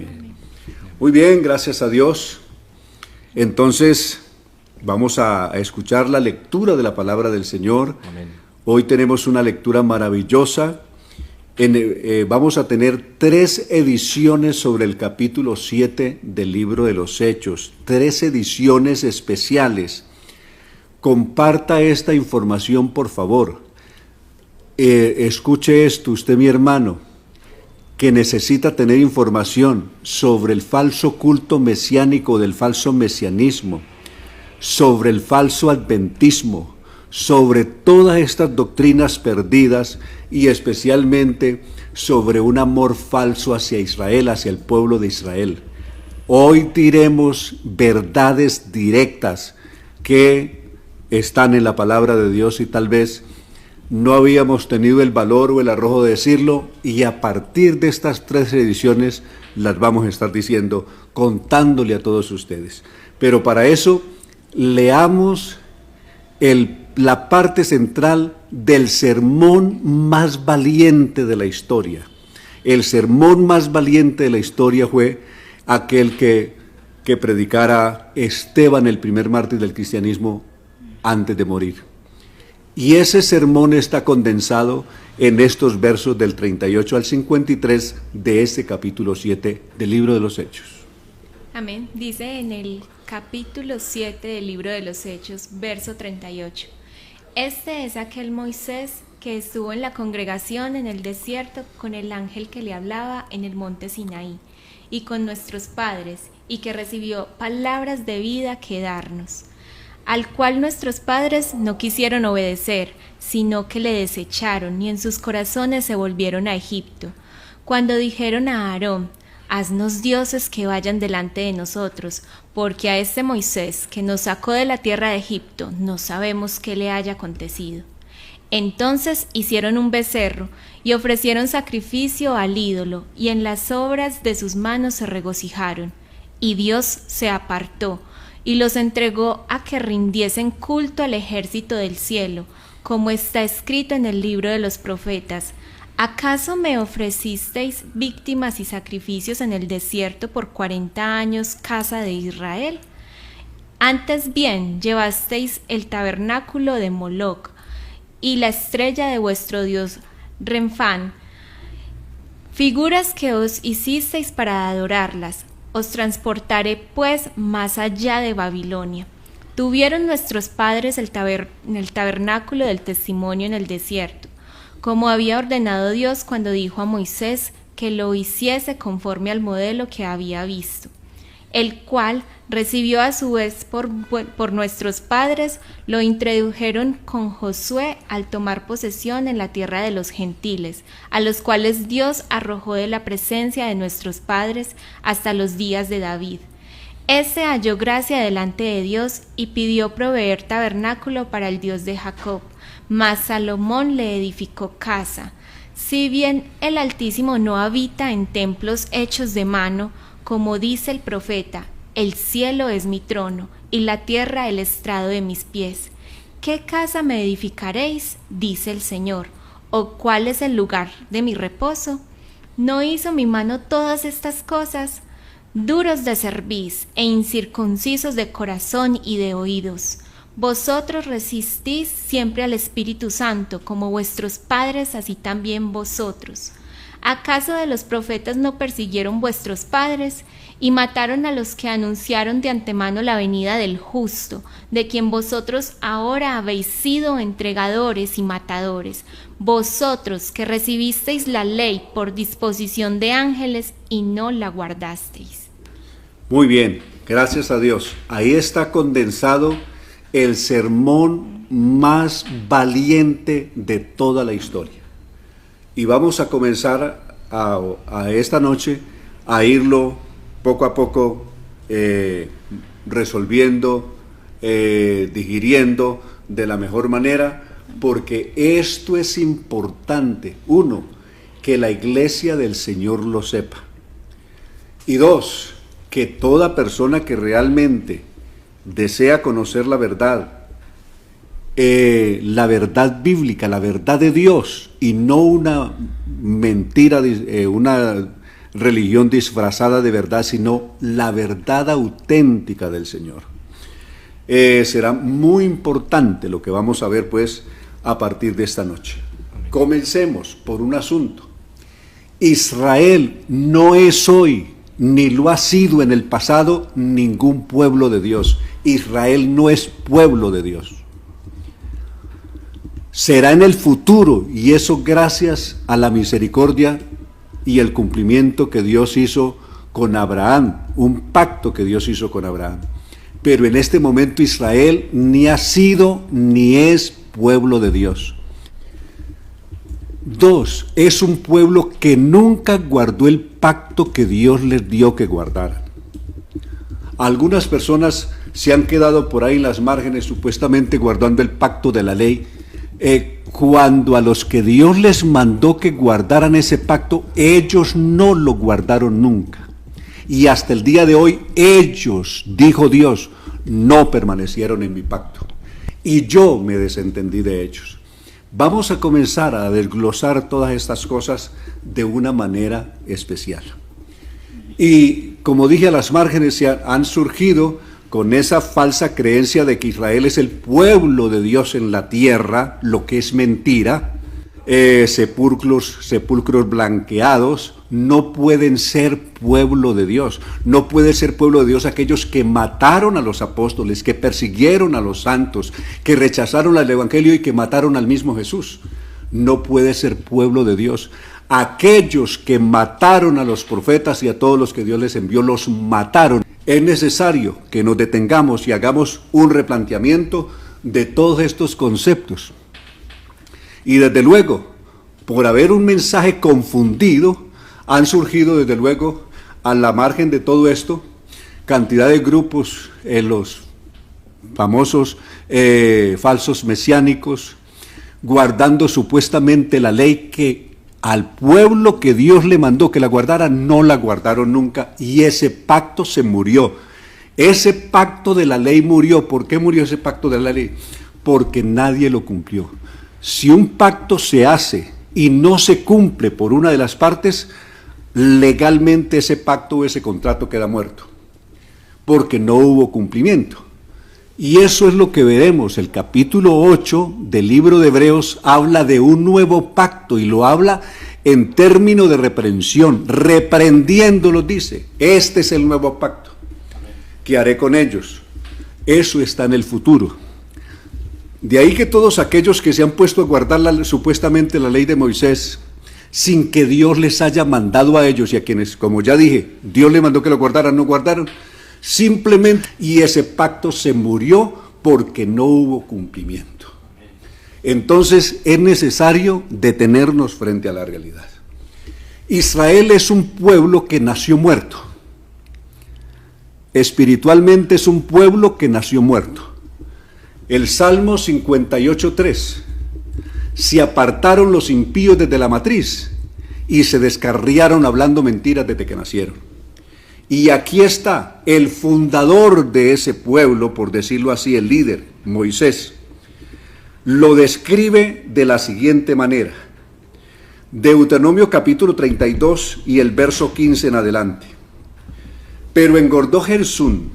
Amén. Muy bien, gracias a Dios. Entonces, vamos a escuchar la lectura de la palabra del Señor. Amén. Hoy tenemos una lectura maravillosa. Vamos a tener 3 ediciones sobre el capítulo 7 del libro de los Hechos. 3 ediciones especiales. Comparta esta información, por favor. Escuche esto, usted, mi hermano, que necesita tener información sobre el falso culto mesiánico, del falso mesianismo, sobre el falso adventismo, sobre todas estas doctrinas perdidas y especialmente sobre un amor falso hacia Israel, hacia el pueblo de Israel. Hoy diremos verdades directas que están en la palabra de Dios y tal vez no habíamos tenido el valor o el arrojo de decirlo, y a partir de estas 3 ediciones las vamos a estar diciendo, contándole a todos ustedes. Pero para eso, leamos la parte central del sermón más valiente de la historia. El sermón más valiente de la historia fue aquel que predicara Esteban, el primer mártir del cristianismo, antes de morir. Y ese sermón está condensado en estos versos del 38 al 53 de este capítulo 7 del libro de los Hechos. Amén. Dice en el capítulo 7 del libro de los Hechos, verso 38. Este es aquel Moisés que estuvo en la congregación en el desierto con el ángel que le hablaba en el monte Sinaí, y con nuestros padres, y que recibió palabras de vida que darnos, al cual nuestros padres no quisieron obedecer, sino que le desecharon, y en sus corazones se volvieron a Egipto, cuando dijeron a Aarón: haznos dioses que vayan delante de nosotros, porque a este Moisés que nos sacó de la tierra de Egipto no sabemos qué le haya acontecido. Entonces hicieron un becerro y ofrecieron sacrificio al ídolo, y en las obras de sus manos se regocijaron. Y Dios se apartó y los entregó a que rindiesen culto al ejército del cielo, como está escrito en el libro de los profetas: ¿acaso me ofrecisteis víctimas y sacrificios en el desierto por 40 años, casa de Israel? Antes bien llevasteis el tabernáculo de Moloc y la estrella de vuestro dios Renfán, figuras que os hicisteis para adorarlas. Os transportaré pues más allá de Babilonia. Tuvieron nuestros padres el tabernáculo del testimonio en el desierto, como había ordenado Dios cuando dijo a Moisés que lo hiciese conforme al modelo que había visto, el cual recibió a su vez por nuestros padres, lo introdujeron con Josué al tomar posesión en la tierra de los gentiles, a los cuales Dios arrojó de la presencia de nuestros padres hasta los días de David. Ese halló gracia delante de Dios y pidió proveer tabernáculo para el Dios de Jacob, mas Salomón le edificó casa. Si bien el Altísimo no habita en templos hechos de mano, como dice el profeta: el cielo es mi trono, y la tierra el estrado de mis pies. ¿Qué casa me edificaréis?, dice el Señor, ¿o cuál es el lugar de mi reposo? ¿No hizo mi mano todas estas cosas? Duros de cerviz e incircuncisos de corazón y de oídos, vosotros resistís siempre al Espíritu Santo, como vuestros padres, así también vosotros. ¿Acaso de los profetas no persiguieron vuestros padres y mataron a los que anunciaron de antemano la venida del justo, de quien vosotros ahora habéis sido entregadores y matadores, vosotros que recibisteis la ley por disposición de ángeles y no la guardasteis? Muy bien, gracias a Dios. Ahí está condensado el sermón más valiente de toda la historia. Y vamos a comenzar a esta noche a irlo poco a poco resolviendo, digiriendo de la mejor manera, porque esto es importante. 1, que la iglesia del Señor lo sepa. Y 2, que toda persona que realmente desea conocer la verdad bíblica, la verdad de Dios, y no una mentira, una religión disfrazada de verdad, sino la verdad auténtica del Señor. Será muy importante lo que vamos a ver pues a partir de esta noche. Comencemos por un asunto. Israel no es hoy, ni lo ha sido en el pasado, ningún pueblo de Dios. Israel no es pueblo de Dios. Será en el futuro, y eso gracias a la misericordia y el cumplimiento que Dios hizo con Abraham, un pacto que Dios hizo con Abraham. Pero en este momento Israel ni ha sido ni es pueblo de Dios. 2, es un pueblo que nunca guardó el pacto que Dios les dio que guardaran. Algunas personas se han quedado por ahí en las márgenes supuestamente guardando el pacto de la ley, cuando a los que Dios les mandó que guardaran ese pacto, ellos no lo guardaron nunca. Y hasta el día de hoy, ellos, dijo Dios, no permanecieron en mi pacto. Y yo me desentendí de ellos. Vamos a comenzar a desglosar todas estas cosas de una manera especial. Y como dije, a las márgenes se han surgido con esa falsa creencia de que Israel es el pueblo de Dios en la tierra, lo que es mentira. Sepulcros blanqueados no pueden ser pueblo de Dios. No puede ser pueblo de Dios aquellos que mataron a los apóstoles, que persiguieron a los santos, que rechazaron el evangelio y que mataron al mismo Jesús. No puede ser pueblo de Dios aquellos que mataron a los profetas y a todos los que Dios les envió, los mataron. Es necesario que nos detengamos y hagamos un replanteamiento de todos estos conceptos. Y desde luego, por haber un mensaje confundido, han surgido desde luego a la margen de todo esto cantidad de grupos, los famosos falsos mesiánicos, guardando supuestamente la ley que al pueblo que Dios le mandó que la guardara, no la guardaron nunca, y ese pacto se murió. Ese pacto de la ley murió. ¿Por qué murió ese pacto de la ley? Porque nadie lo cumplió. Si un pacto se hace y no se cumple por una de las partes, legalmente ese pacto o ese contrato queda muerto, porque no hubo cumplimiento. Y eso es lo que veremos. El capítulo 8 del libro de Hebreos habla de un nuevo pacto y lo habla en términos de reprensión, reprendiéndolos dice, este es el nuevo pacto que haré con ellos. Eso está en el futuro. De ahí que todos aquellos que se han puesto a guardar supuestamente la ley de Moisés, sin que Dios les haya mandado a ellos, y a quienes, como ya dije, Dios les mandó que lo guardaran, no guardaron, simplemente, y ese pacto se murió porque no hubo cumplimiento. Entonces es necesario detenernos frente a la realidad. Israel es un pueblo que nació muerto. Espiritualmente es un pueblo que nació muerto. El Salmo 58:3, se apartaron los impíos desde la matriz y se descarriaron hablando mentiras desde que nacieron. Y aquí está el fundador de ese pueblo, por decirlo así, el líder, Moisés. Lo describe de la siguiente manera. Deuteronomio capítulo 32 y el verso 15 en adelante. Pero engordó Jesurún,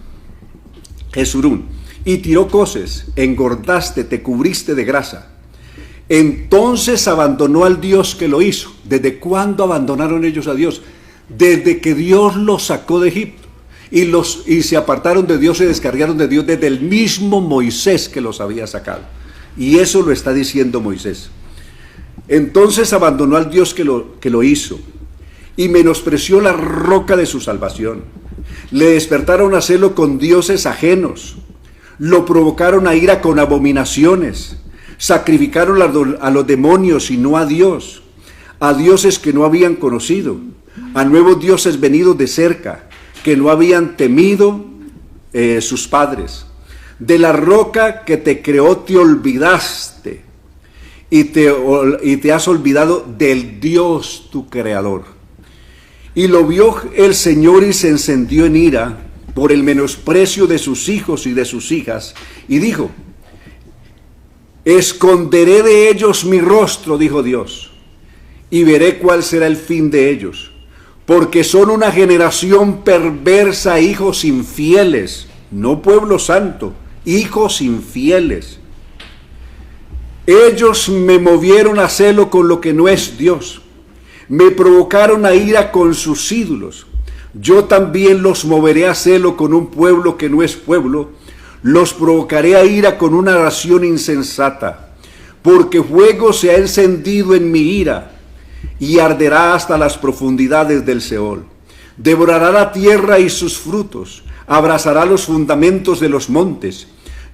y tiró coces, engordaste, te cubriste de grasa. Entonces abandonó al Dios que lo hizo. ¿Desde cuándo abandonaron ellos a Dios? Desde que Dios los sacó de Egipto y se apartaron de Dios, se descargaron de Dios desde el mismo Moisés que los había sacado. Y eso lo está diciendo Moisés. Entonces abandonó al Dios que lo hizo y menospreció la roca de su salvación. Le despertaron a celo con dioses ajenos, lo provocaron a ira con abominaciones, sacrificaron a los demonios y no a Dios, a dioses que no habían conocido, a nuevos dioses venidos de cerca, que no habían temido sus padres. De la roca que te creó te olvidaste y te has olvidado del Dios tu creador. Y lo vio el Señor y se encendió en ira por el menosprecio de sus hijos y de sus hijas, y dijo: esconderé de ellos mi rostro, dijo Dios, y veré cuál será el fin de ellos, porque son una generación perversa, hijos infieles, no pueblo santo, hijos infieles. Ellos me movieron a celo con lo que no es Dios, me provocaron a ira con sus ídolos. Yo también los moveré a celo con un pueblo que no es pueblo, los provocaré a ira con una oración insensata, porque fuego se ha encendido en mi ira, y arderá hasta las profundidades del Seol. Devorará la tierra y sus frutos, abrazará los fundamentos de los montes.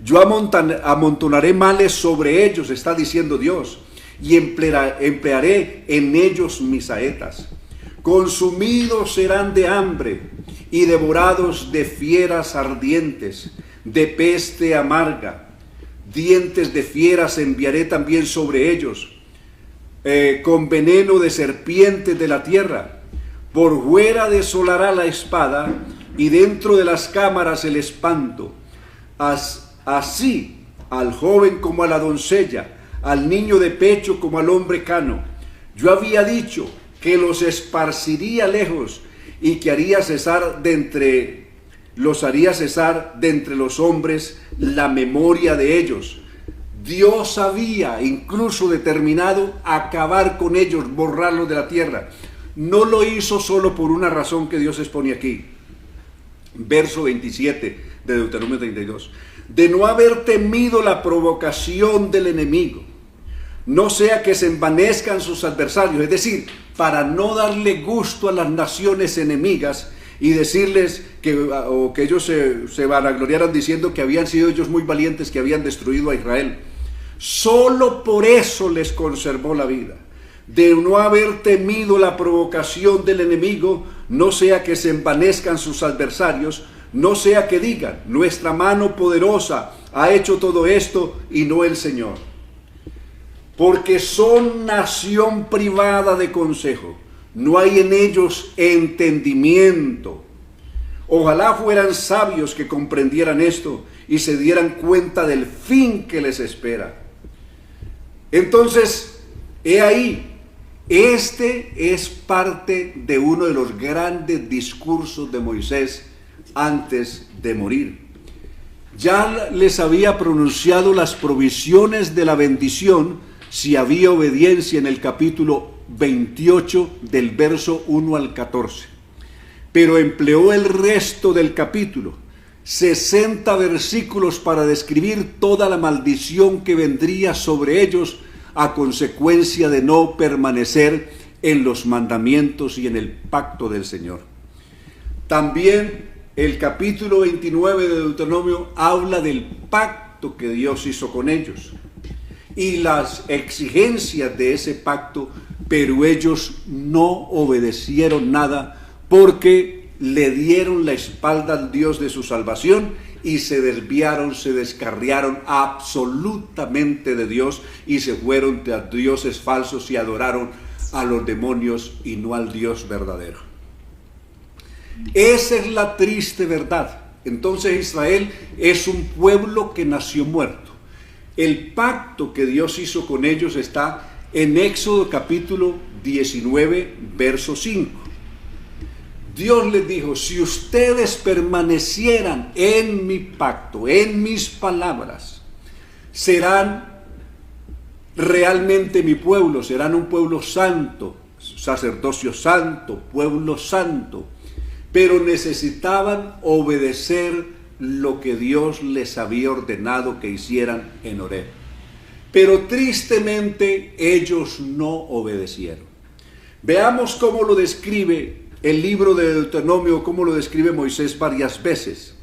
Yo amontonaré males sobre ellos, está diciendo Dios, y emplearé en ellos mis saetas. Consumidos serán de hambre y devorados de fieras ardientes, de peste amarga. Dientes de fieras enviaré también sobre ellos, con veneno de serpientes de la tierra. Por fuera desolará la espada y dentro de las cámaras el espanto. Así al joven como a la doncella, al niño de pecho como al hombre cano. Yo había dicho que los esparciría lejos y que los haría cesar de entre los hombres la memoria de ellos. Dios había incluso determinado acabar con ellos, borrarlos de la tierra. No lo hizo solo por una razón que Dios expone aquí. Verso 27 de Deuteronomio 32. De no haber temido la provocación del enemigo, no sea que se envanezcan sus adversarios, es decir, para no darle gusto a las naciones enemigas y decirles que ellos se vanagloriaran diciendo que habían sido ellos muy valientes, que habían destruido a Israel. Solo por eso les conservó la vida. De no haber temido la provocación del enemigo, no sea que se envanezcan sus adversarios, no sea que digan, nuestra mano poderosa ha hecho todo esto y no el Señor. Porque son nación privada de consejo, no hay en ellos entendimiento. Ojalá fueran sabios que comprendieran esto y se dieran cuenta del fin que les espera. Entonces, he ahí, este es parte de uno de los grandes discursos de Moisés antes de morir. Ya les había pronunciado las provisiones de la bendición si había obediencia en el capítulo 28 del verso 1 al 14. Pero empleó el resto del capítulo, 60 versículos para describir toda la maldición que vendría sobre ellos a consecuencia de no permanecer en los mandamientos y en el pacto del Señor. También el capítulo 29 de Deuteronomio habla del pacto que Dios hizo con ellos y las exigencias de ese pacto, pero ellos no obedecieron nada porque le dieron la espalda al Dios de su salvación y se desviaron, se descarriaron absolutamente de Dios y se fueron a dioses falsos y adoraron a los demonios y no al Dios verdadero. Esa es la triste verdad. Entonces Israel es un pueblo que nació muerto. El pacto que Dios hizo con ellos está en Éxodo capítulo 19, verso 5. Dios les dijo, si ustedes permanecieran en mi pacto, en mis palabras, serán realmente mi pueblo, serán un pueblo santo, sacerdocio santo, pueblo santo. Pero necesitaban obedecer lo que Dios les había ordenado que hicieran en Horeb. Pero tristemente ellos no obedecieron. Veamos cómo lo describe el libro de Deuteronomio, cómo lo describe Moisés varias veces.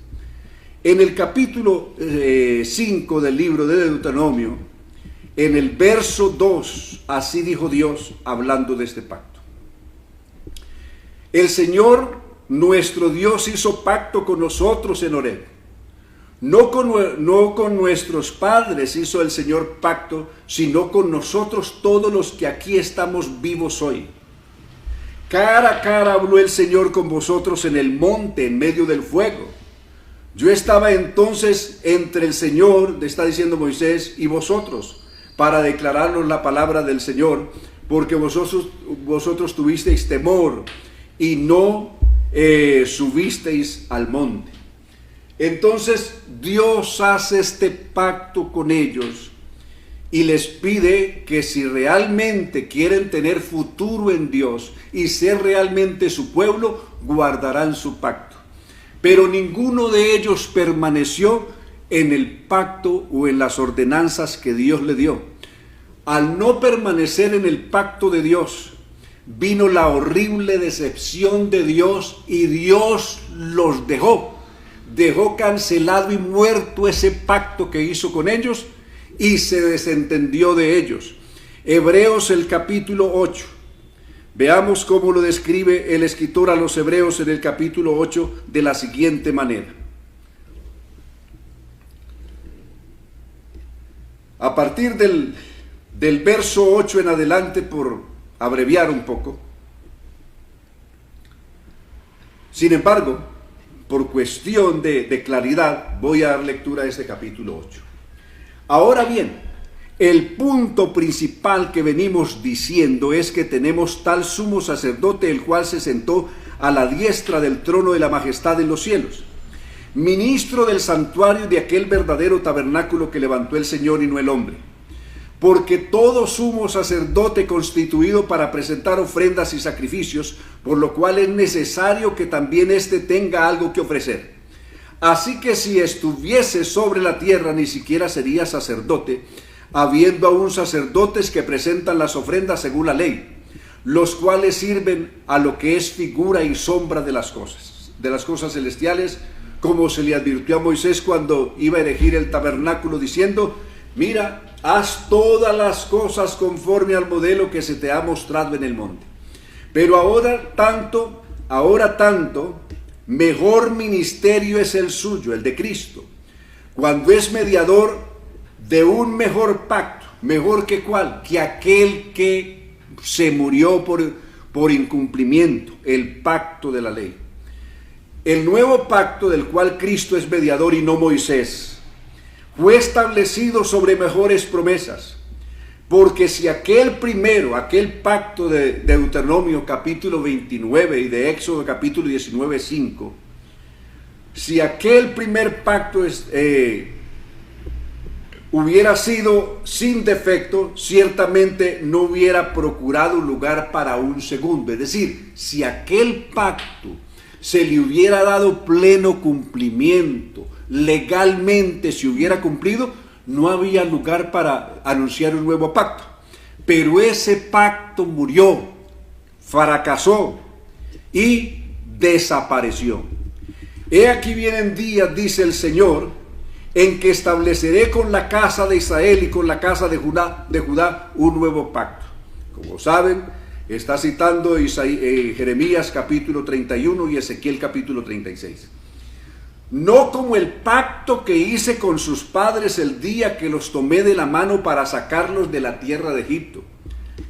En el capítulo 5 del libro de Deuteronomio, en el verso 2, así dijo Dios hablando de este pacto. El Señor nuestro Dios hizo pacto con nosotros en Horeb. No con nuestros padres hizo el Señor pacto, sino con nosotros todos los que aquí estamos vivos hoy. Cara a cara habló el Señor con vosotros en el monte, en medio del fuego. Yo estaba entonces entre el Señor, está diciendo Moisés, y vosotros, para declararnos la palabra del Señor, porque vosotros tuvisteis temor y no subisteis al monte. Entonces Dios hace este pacto con ellos y les pide que si realmente quieren tener futuro en Dios y ser realmente su pueblo, guardarán su pacto. Pero ninguno de ellos permaneció en el pacto o en las ordenanzas que Dios le dio. Al no permanecer en el pacto de Dios, vino la horrible decepción de Dios y Dios los dejó. Dejó cancelado y muerto ese pacto que hizo con ellos y se desentendió de ellos. Hebreos el capítulo 8. Veamos cómo lo describe el escritor a los Hebreos en el capítulo 8 de la siguiente manera. A partir del verso 8 en adelante, por abreviar un poco. Sin embargo, por cuestión de claridad, voy a dar lectura a este capítulo 8. Ahora bien, el punto principal que venimos diciendo es que tenemos tal sumo sacerdote, el cual se sentó a la diestra del trono de la majestad en los cielos, ministro del santuario de aquel verdadero tabernáculo que levantó el Señor y no el hombre. Porque todo sumo sacerdote constituido para presentar ofrendas y sacrificios, por lo cual es necesario que también éste tenga algo que ofrecer. Así que si estuviese sobre la tierra, ni siquiera sería sacerdote, habiendo aún sacerdotes que presentan las ofrendas según la ley, los cuales sirven a lo que es figura y sombra de las cosas celestiales, como se le advirtió a Moisés cuando iba a erigir el tabernáculo, diciendo: mira, haz todas las cosas conforme al modelo que se te ha mostrado en el monte. Pero ahora tanto, mejor ministerio es el suyo, el de Cristo, cuando es mediador de un mejor pacto. ¿Mejor que cuál? Que aquel que se murió por incumplimiento, el pacto de la ley. El nuevo pacto, del cual Cristo es mediador y no Moisés, fue establecido sobre mejores promesas, porque si aquel pacto de Deuteronomio capítulo 29 y de Éxodo capítulo 19, 5, si aquel primer pacto hubiera sido sin defecto, ciertamente no hubiera procurado lugar para un segundo. Es decir, si aquel pacto se le hubiera dado pleno cumplimiento, legalmente se hubiera cumplido, no había lugar para anunciar un nuevo pacto. Pero ese pacto murió, fracasó y desapareció. He aquí vienen días, dice el Señor, en que estableceré con la casa de Israel y con la casa de Judá un nuevo pacto. Como saben, está citando Jeremías capítulo 31 y Ezequiel capítulo 36. No como el pacto que hice con sus padres el día que los tomé de la mano para sacarlos de la tierra de Egipto.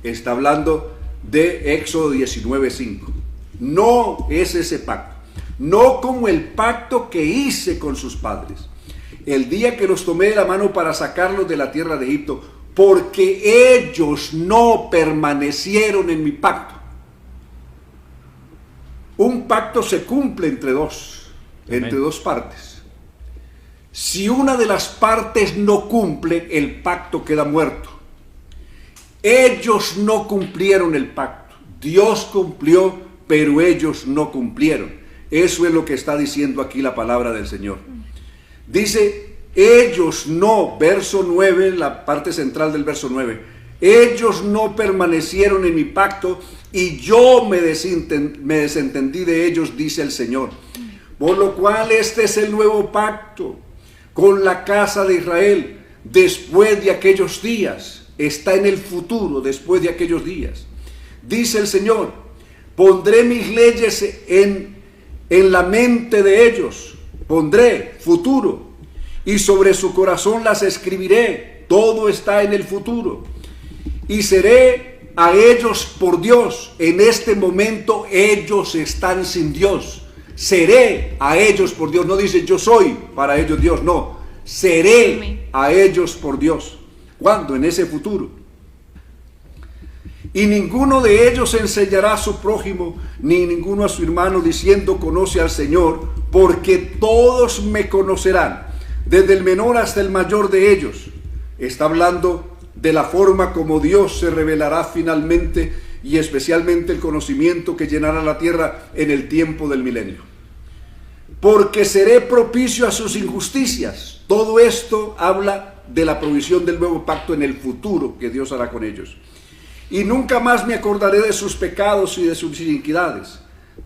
Está hablando de Éxodo 19:5. No es ese pacto. No como el pacto que hice con sus padres el día que los tomé de la mano para sacarlos de la tierra de Egipto, porque ellos no permanecieron en mi pacto. Un pacto se cumple entre dos partes. Si una de las partes no cumple, el pacto queda muerto. Ellos no cumplieron el pacto. Dios cumplió, pero ellos no cumplieron. Eso es lo que está diciendo aquí la palabra del Señor. Dice, ellos no, verso 9, la parte central del verso 9, ellos no permanecieron en mi pacto y yo me desentendí de ellos, dice el Señor. Por lo cual este es el nuevo pacto con la casa de Israel después de aquellos días. Está en el futuro, después de aquellos días. Dice el Señor, pondré mis leyes en la mente de ellos. Pondré futuro y sobre su corazón las escribiré. Todo está en el futuro. Y seré a ellos por Dios. En este momento ellos están sin Dios. Seré a ellos por Dios. No dice yo soy para ellos Dios, no. Seré a ellos por Dios. ¿Cuándo? En ese futuro. Y ninguno de ellos enseñará a su prójimo, ni ninguno a su hermano, diciendo, conoce al Señor, porque todos me conocerán, desde el menor hasta el mayor de ellos. Está hablando de la forma como Dios se revelará finalmente, y especialmente el conocimiento que llenará la tierra en el tiempo del milenio. Porque seré propicio a sus injusticias. Todo esto habla de la provisión del nuevo pacto en el futuro que Dios hará con ellos. Y nunca más me acordaré de sus pecados y de sus iniquidades.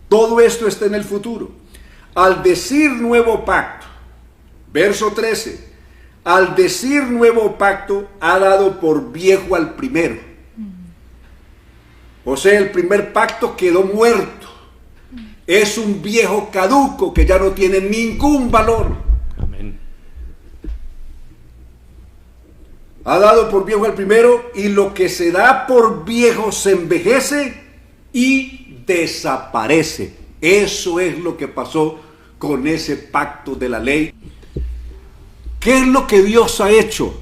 Todo esto está en el futuro. Al decir nuevo pacto, verso 13, al decir nuevo pacto, ha dado por viejo al primero. O sea, el primer pacto quedó muerto. Es un viejo caduco que ya no tiene ningún valor. Ha dado por viejo al primero, y lo que se da por viejo se envejece y desaparece. Eso es lo que pasó con ese pacto de la ley. ¿Qué es lo que Dios ha hecho?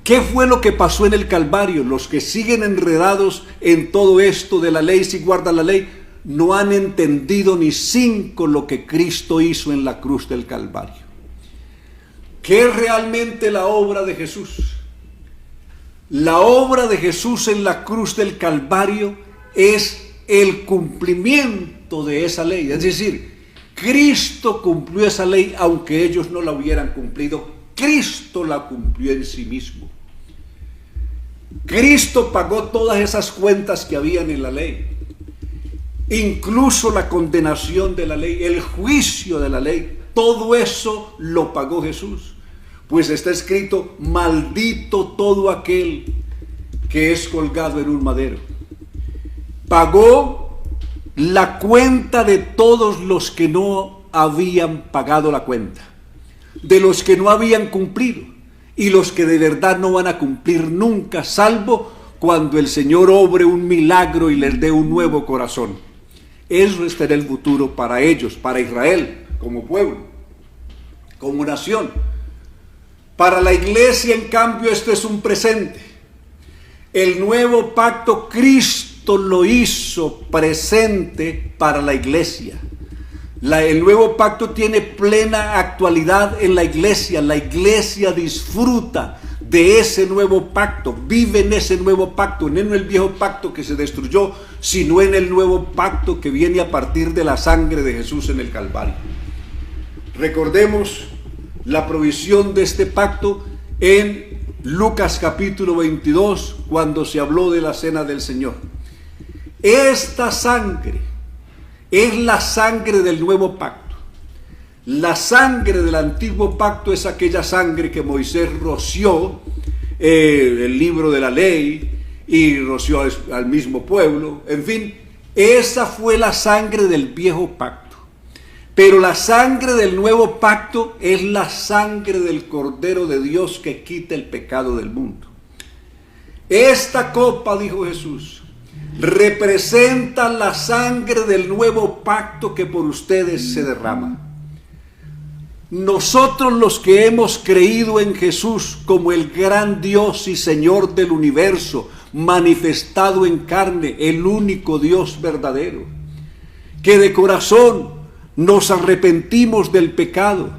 ¿Qué fue lo que pasó en el Calvario? Los que siguen enredados en todo esto de la ley, si guardan la ley, no han entendido ni cinco lo que Cristo hizo en la cruz del Calvario. ¿Qué es realmente la obra de Jesús? La obra de Jesús en la cruz del Calvario es el cumplimiento de esa ley. Es decir, Cristo cumplió esa ley aunque ellos no la hubieran cumplido. Cristo la cumplió en sí mismo. Cristo pagó todas esas cuentas que habían en la ley. Incluso la condenación de la ley, el juicio de la ley. Todo eso lo pagó Jesús, pues está escrito, maldito todo aquel que es colgado en un madero. Pagó la cuenta de todos los que no habían pagado la cuenta, de los que no habían cumplido y los que de verdad no van a cumplir nunca, salvo cuando el Señor obre un milagro y les dé un nuevo corazón. Eso está en el futuro para ellos, para Israel, como pueblo, como nación. Para la iglesia, en cambio, esto es un presente. El nuevo pacto Cristo lo hizo presente para la iglesia. El nuevo pacto tiene plena actualidad en la iglesia. La iglesia disfruta de ese nuevo pacto, vive en ese nuevo pacto, no en el viejo pacto que se destruyó, sino en el nuevo pacto que viene a partir de la sangre de Jesús en el Calvario. Recordemos la provisión de este pacto en Lucas capítulo 22, cuando se habló de la cena del Señor. Esta sangre es la sangre del nuevo pacto. La sangre del antiguo pacto es aquella sangre que Moisés roció el libro de la ley y roció al mismo pueblo. En fin, esa fue la sangre del viejo pacto. Pero la sangre del nuevo pacto es la sangre del Cordero de Dios que quita el pecado del mundo. Esta copa, dijo Jesús, representa la sangre del nuevo pacto que por ustedes se derrama. Nosotros los que hemos creído en Jesús como el gran Dios y Señor del universo, manifestado en carne, el único Dios verdadero, que de corazón nos arrepentimos del pecado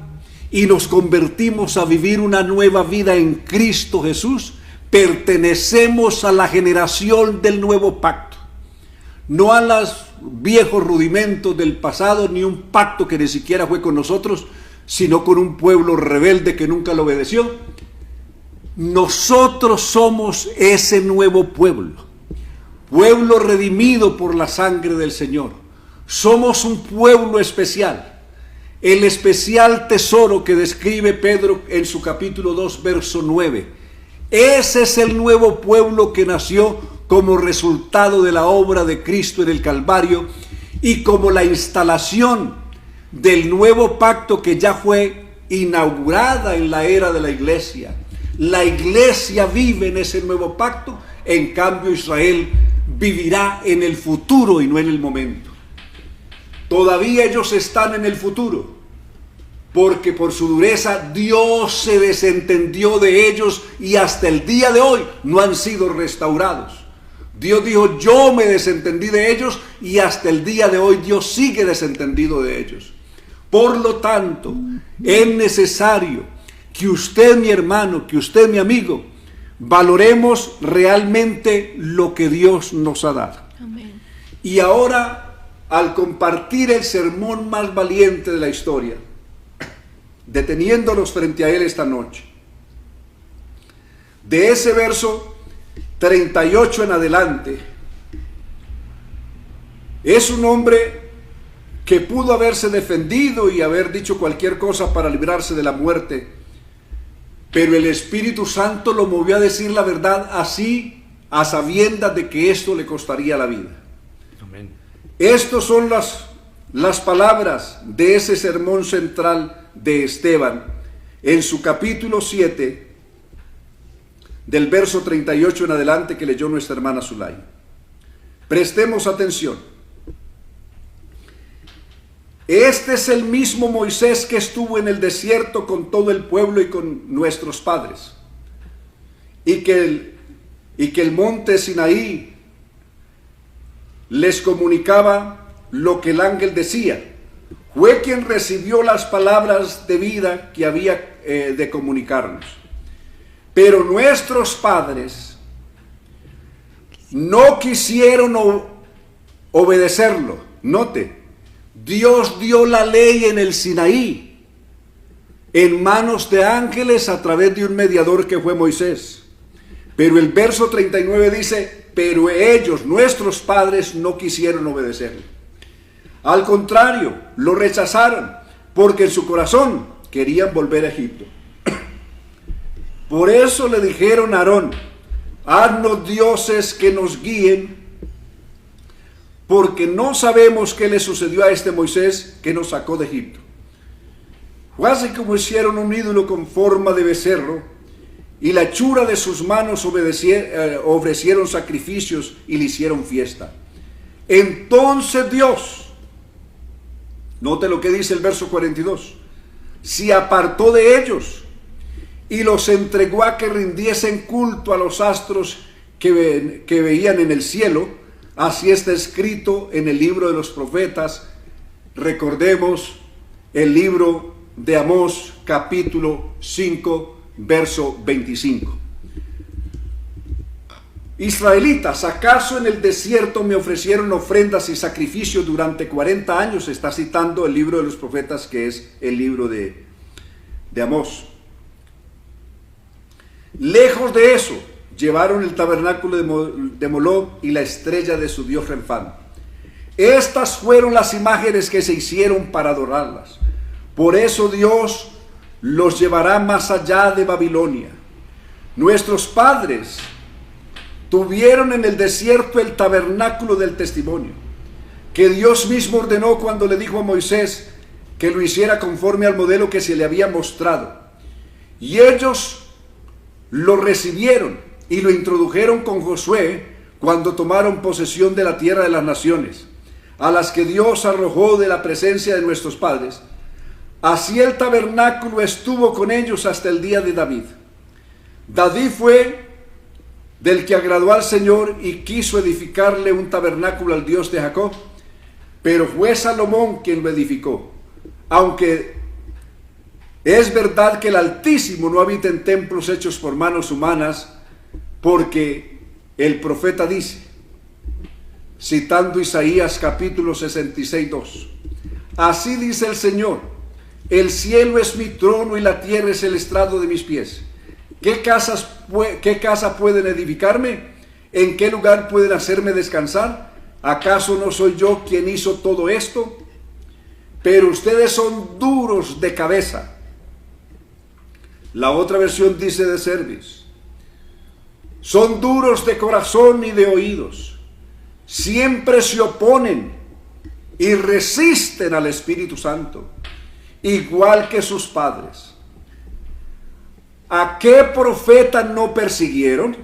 y nos convertimos a vivir una nueva vida en Cristo Jesús, pertenecemos a la generación del nuevo pacto, no a los viejos rudimentos del pasado, ni un pacto que ni siquiera fue con nosotros, sino con un pueblo rebelde que nunca lo obedeció. Nosotros somos ese nuevo pueblo, pueblo redimido por la sangre del Señor. Somos un pueblo especial, el especial tesoro que describe Pedro en su capítulo 2, verso 9. Ese es el nuevo pueblo que nació como resultado de la obra de Cristo en el Calvario y como la instalación del nuevo pacto que ya fue inaugurada en la era de la iglesia. La iglesia vive en ese nuevo pacto, en cambio Israel vivirá en el futuro y no en el momento. Todavía ellos están en el futuro, porque por su dureza Dios se desentendió de ellos y hasta el día de hoy no han sido restaurados. Dios dijo, yo me desentendí de ellos, y hasta el día de hoy Dios sigue desentendido de ellos. Por lo tanto, es necesario que usted, mi hermano, que usted, mi amigo, valoremos realmente lo que Dios nos ha dado. Amén. Y ahora, al compartir el sermón más valiente de la historia, deteniéndonos frente a él esta noche, de ese verso 38 en adelante, es un hombre que pudo haberse defendido y haber dicho cualquier cosa para librarse de la muerte, pero el Espíritu Santo lo movió a decir la verdad así, a sabiendas de que esto le costaría la vida. Amén. Estas son las palabras de ese sermón central de Esteban en su capítulo 7, del verso 38 en adelante, que leyó nuestra hermana Zulay. Prestemos atención. Este es el mismo Moisés que estuvo en el desierto con todo el pueblo y con nuestros padres, y que el monte Sinaí les comunicaba lo que el ángel decía. Fue quien recibió las palabras de vida que había de comunicarnos. Pero nuestros padres no quisieron obedecerlo. Note, Dios dio la ley en el Sinaí, en manos de ángeles a través de un mediador que fue Moisés. Pero el verso 39 dice, pero ellos, nuestros padres, no quisieron obedecerlo. Al contrario, lo rechazaron, porque en su corazón querían volver a Egipto. Por eso le dijeron a Aarón, haznos dioses que nos guíen, porque no sabemos qué le sucedió a este Moisés que nos sacó de Egipto. Fue así como hicieron un ídolo con forma de becerro, y la hechura de sus manos ofrecieron sacrificios y le hicieron fiesta. Entonces Dios, note lo que dice el verso 42, se apartó de ellos y los entregó a que rindiesen culto a los astros que veían en el cielo. Así está escrito en el libro de los profetas. Recordemos el libro de Amós, capítulo 5, verso 25. Israelitas, ¿acaso en el desierto me ofrecieron ofrendas y sacrificios durante 40 años? Está citando el libro de los profetas, que es el libro de Amós. Lejos de eso, llevaron el tabernáculo de Moloc y la estrella de su dios Renfán. Estas fueron las imágenes que se hicieron para adorarlas. Por eso Dios los llevará más allá de Babilonia. Nuestros padres tuvieron en el desierto el tabernáculo del testimonio, que Dios mismo ordenó cuando le dijo a Moisés que lo hiciera conforme al modelo que se le había mostrado. Y ellos lo recibieron y lo introdujeron con Josué cuando tomaron posesión de la tierra de las naciones, a las que Dios arrojó de la presencia de nuestros padres. Así el tabernáculo estuvo con ellos hasta el día de David. David fue del que agradó al Señor y quiso edificarle un tabernáculo al Dios de Jacob, pero fue Salomón quien lo edificó, aunque es verdad que el Altísimo no habita en templos hechos por manos humanas, porque el profeta dice, citando Isaías capítulo 66, 2, así dice el Señor, el cielo es mi trono y la tierra es el estrado de mis pies. ¿Qué casa pueden edificarme? ¿En qué lugar pueden hacerme descansar? ¿Acaso no soy yo quien hizo todo esto? Pero ustedes son duros de cabeza. La otra versión dice de cerviz. Son duros de corazón y de oídos. Siempre se oponen y resisten al Espíritu Santo, igual que sus padres. ¿A qué profeta no persiguieron?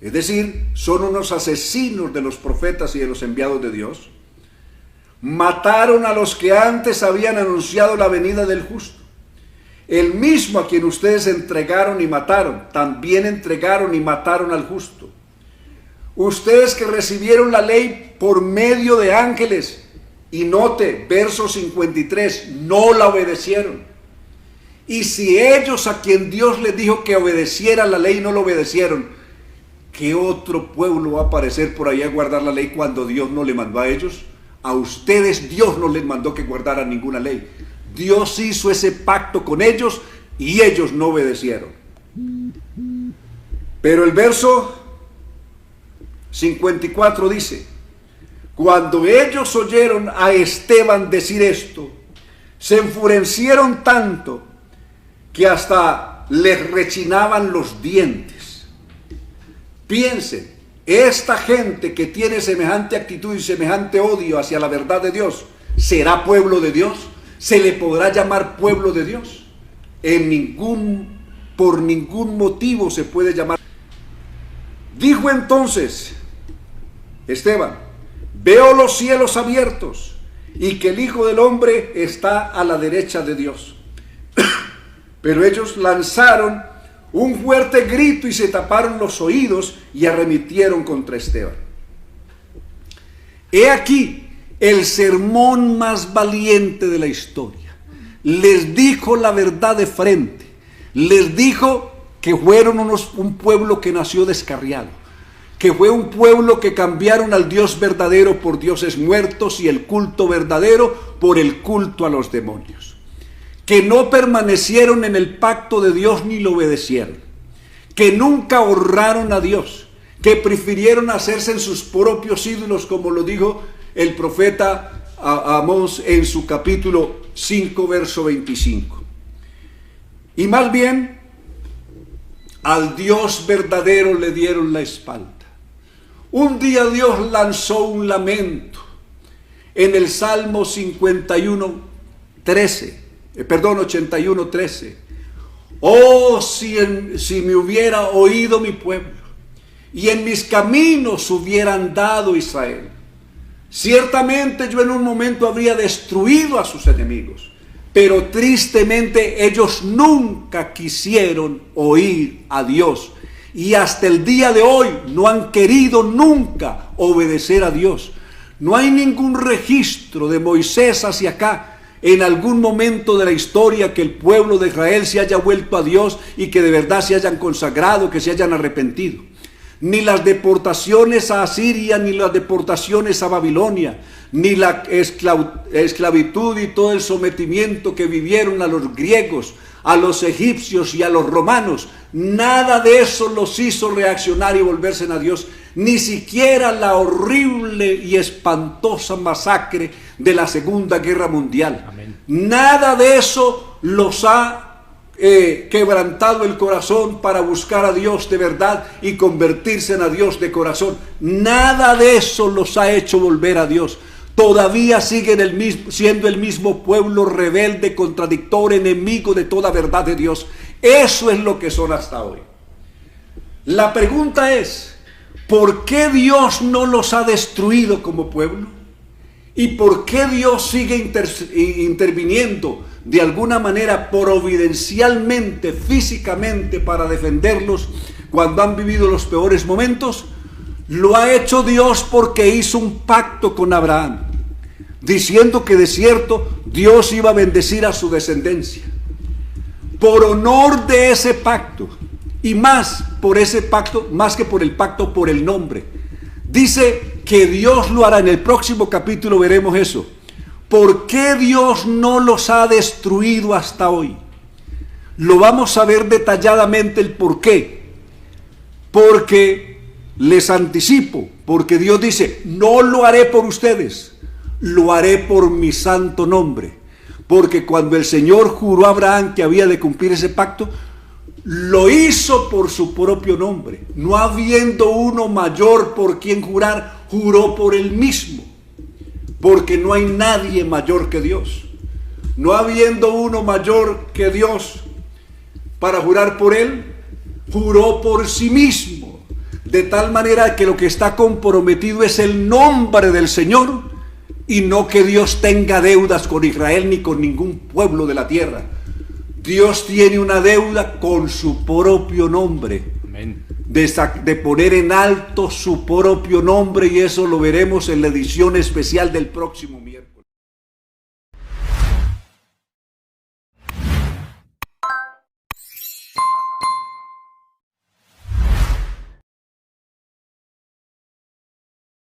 Es decir, son unos asesinos de los profetas y de los enviados de Dios. Mataron a los que antes habían anunciado la venida del justo. El mismo a quien ustedes entregaron y mataron, también entregaron y mataron al justo. Ustedes que recibieron la ley por medio de ángeles, y note, verso 53, no la obedecieron. Y si ellos a quien Dios les dijo que obedeciera la ley no lo obedecieron, ¿qué otro pueblo va a aparecer por ahí a guardar la ley cuando Dios no le mandó a ellos? A ustedes Dios no les mandó que guardaran ninguna ley. Dios hizo ese pacto con ellos y ellos no obedecieron. Pero el verso 54 dice: cuando ellos oyeron a Esteban decir esto, se enfurecieron tanto que hasta les rechinaban los dientes. Piensen, esta gente que tiene semejante actitud y semejante odio hacia la verdad de Dios, ¿será pueblo de Dios? ¿Se le podrá llamar pueblo de Dios? Por ningún motivo se puede llamar. Dijo entonces Esteban: veo los cielos abiertos y que el Hijo del Hombre está a la derecha de Dios. Pero ellos lanzaron un fuerte grito y se taparon los oídos y arremetieron contra Esteban. He aquí el sermón más valiente de la historia. Les dijo la verdad de frente. Les dijo que fueron un pueblo que nació descarriado, que fue un pueblo que cambiaron al Dios verdadero por dioses muertos y el culto verdadero por el culto a los demonios, que no permanecieron en el pacto de Dios ni lo obedecieron, que nunca honraron a Dios, que prefirieron hacerse en sus propios ídolos, como lo dijo el profeta Amós en su capítulo 5, verso 25. Y más bien, al Dios verdadero le dieron la espalda. Un día Dios lanzó un lamento en el Salmo 81, 13. Oh, si me hubiera oído mi pueblo, y en mis caminos hubiera andado Israel, ciertamente yo en un momento habría destruido a sus enemigos, pero tristemente ellos nunca quisieron oír a Dios. Y hasta el día de hoy no han querido nunca obedecer a Dios. No hay ningún registro de Moisés hacia acá, en algún momento de la historia, que el pueblo de Israel se haya vuelto a Dios y que de verdad se hayan consagrado, que se hayan arrepentido. Ni las deportaciones a Asiria, ni las deportaciones a Babilonia, ni la esclavitud y todo el sometimiento que vivieron a los griegos, a los egipcios y a los romanos, nada de eso los hizo reaccionar y volverse a Dios. Ni siquiera la horrible y espantosa masacre de la Segunda Guerra Mundial. Amén. Nada de eso los ha quebrantado el corazón para buscar a Dios de verdad y convertirse en a Dios de corazón. Nada de eso los ha hecho volver a Dios. Todavía siguen siendo el mismo pueblo rebelde, contradictor, enemigo de toda verdad de Dios. Eso es lo que son hasta hoy. La pregunta es: ¿por qué Dios no los ha destruido como pueblo? ¿Y por qué Dios sigue interviniendo de alguna manera providencialmente, físicamente, para defenderlos cuando han vivido los peores momentos? Lo ha hecho Dios porque hizo un pacto con Abraham, diciendo que de cierto Dios iba a bendecir a su descendencia. Por honor de ese pacto, y más por ese pacto, más que por el pacto, por el nombre, dice que Dios lo hará. En el próximo capítulo veremos eso. ¿Por qué Dios no los ha destruido hasta hoy? Lo vamos a ver detalladamente el por qué. Porque les anticipo, porque Dios dice: no lo haré por ustedes, lo haré por mi santo nombre. Porque cuando el Señor juró a Abraham que había de cumplir ese pacto, lo hizo por su propio nombre. No habiendo uno mayor por quien jurar, juró por él mismo. Porque no hay nadie mayor que Dios. No habiendo uno mayor que Dios para jurar por él, juró por sí mismo. De tal manera que lo que está comprometido es el nombre del Señor, y no que Dios tenga deudas con Israel ni con ningún pueblo de la tierra. Dios tiene una deuda con su propio nombre. Amén. de poner en alto su propio nombre, y eso lo veremos en la edición especial del próximo miércoles.